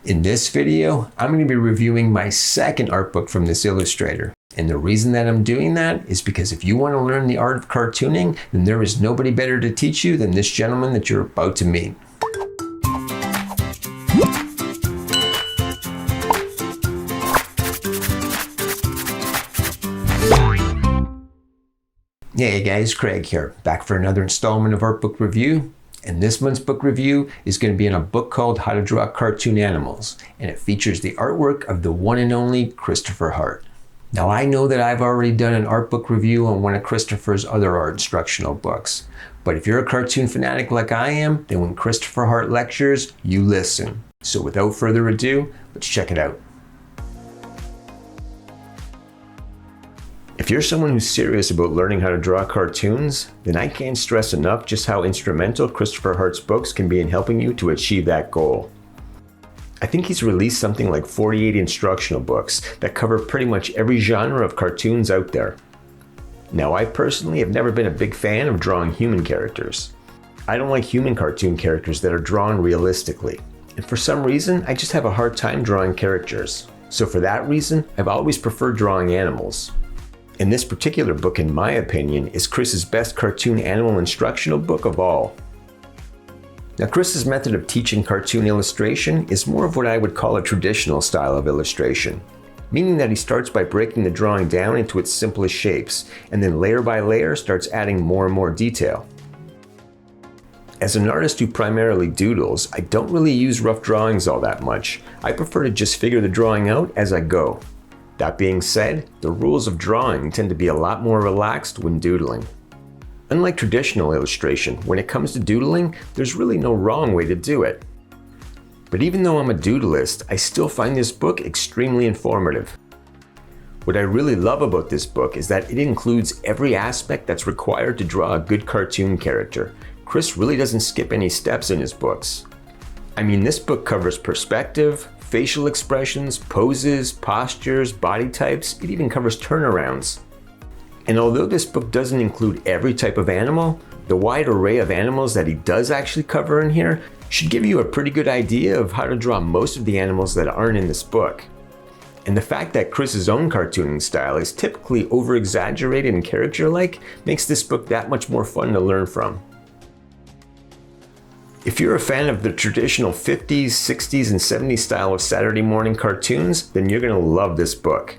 In this video, I'm going to be reviewing my second art book from this illustrator. And the reason that I'm doing that is because if you want to learn the art of cartooning, then there is nobody better to teach you than this gentleman that you're about to meet. Hey guys, Craig here, back for another installment of Art Book Review. And this month's book review is going to be on a book called How to Draw Cartoon Animals, and it features the artwork of the one and only Christopher Hart. Now I know that I've already done an art book review on one of Christopher's other art instructional books, but if you're a cartoon fanatic like I am, then when Christopher Hart lectures, you listen. So without further ado, let's check it out. If you're someone who's serious about learning how to draw cartoons, then I can't stress enough just how instrumental Christopher Hart's books can be in helping you to achieve that goal. I think he's released something like 48 instructional books that cover pretty much every genre of cartoons out there. Now, I personally have never been a big fan of drawing human characters. I don't like human cartoon characters that are drawn realistically, and for some reason, I just have a hard time drawing characters. So for that reason, I've always preferred drawing animals. And this particular book, in my opinion, is Chris's best cartoon animal instructional book of all. Now, Chris's method of teaching cartoon illustration is more of what I would call a traditional style of illustration, meaning that he starts by breaking the drawing down into its simplest shapes, and then layer by layer starts adding more and more detail. As an artist who primarily doodles, I don't really use rough drawings all that much. I prefer to just figure the drawing out as I go. That being said, the rules of drawing tend to be a lot more relaxed when doodling. Unlike traditional illustration, when it comes to doodling, there's really no wrong way to do it. But even though I'm a doodleist, I still find this book extremely informative. What I really love about this book is that it includes every aspect that's required to draw a good cartoon character. Chris really doesn't skip any steps in his books. I mean, this book covers perspective, facial expressions, poses, postures, body types. It even covers turnarounds. And although this book doesn't include every type of animal, the wide array of animals that he does actually cover in here should give you a pretty good idea of how to draw most of the animals that aren't in this book. And the fact that Chris's own cartooning style is typically over-exaggerated and character-like makes this book that much more fun to learn from. If you're a fan of the traditional 50s, 60s, and 70s style of Saturday morning cartoons, then you're going to love this book.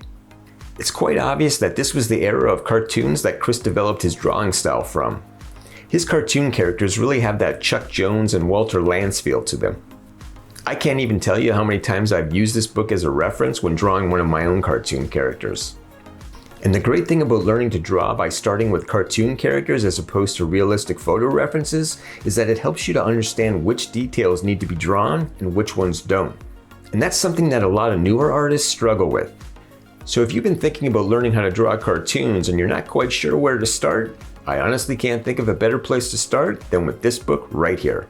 It's quite obvious that this was the era of cartoons that Chris developed his drawing style from. His cartoon characters really have that Chuck Jones and Walter Lantz feel to them. I can't even tell you how many times I've used this book as a reference when drawing one of my own cartoon characters. And the great thing about learning to draw by starting with cartoon characters as opposed to realistic photo references is that it helps you to understand which details need to be drawn and which ones don't. And that's something that a lot of newer artists struggle with. So if you've been thinking about learning how to draw cartoons and you're not quite sure where to start, I honestly can't think of a better place to start than with this book right here.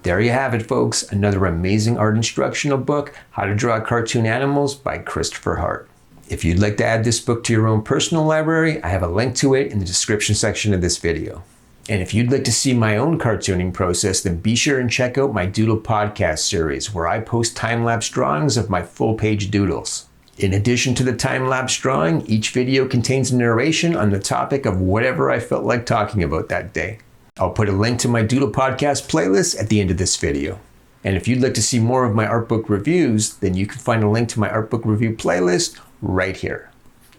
There you have it, folks, another amazing art instructional book, How to Draw Cartoon Animals by Christopher Hart. If you'd like to add this book to your own personal library, I have a link to it in the description section of this video. And if you'd like to see my own cartooning process, then be sure and check out my Doodle podcast series, where I post time-lapse drawings of my full-page doodles. In addition to the time-lapse drawing, each video contains a narration on the topic of whatever I felt like talking about that day. I'll put a link to my Doodle podcast playlist at the end of this video. And if you'd like to see more of my art book reviews, then you can find a link to my art book review playlist right here.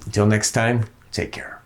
Until next time, take care.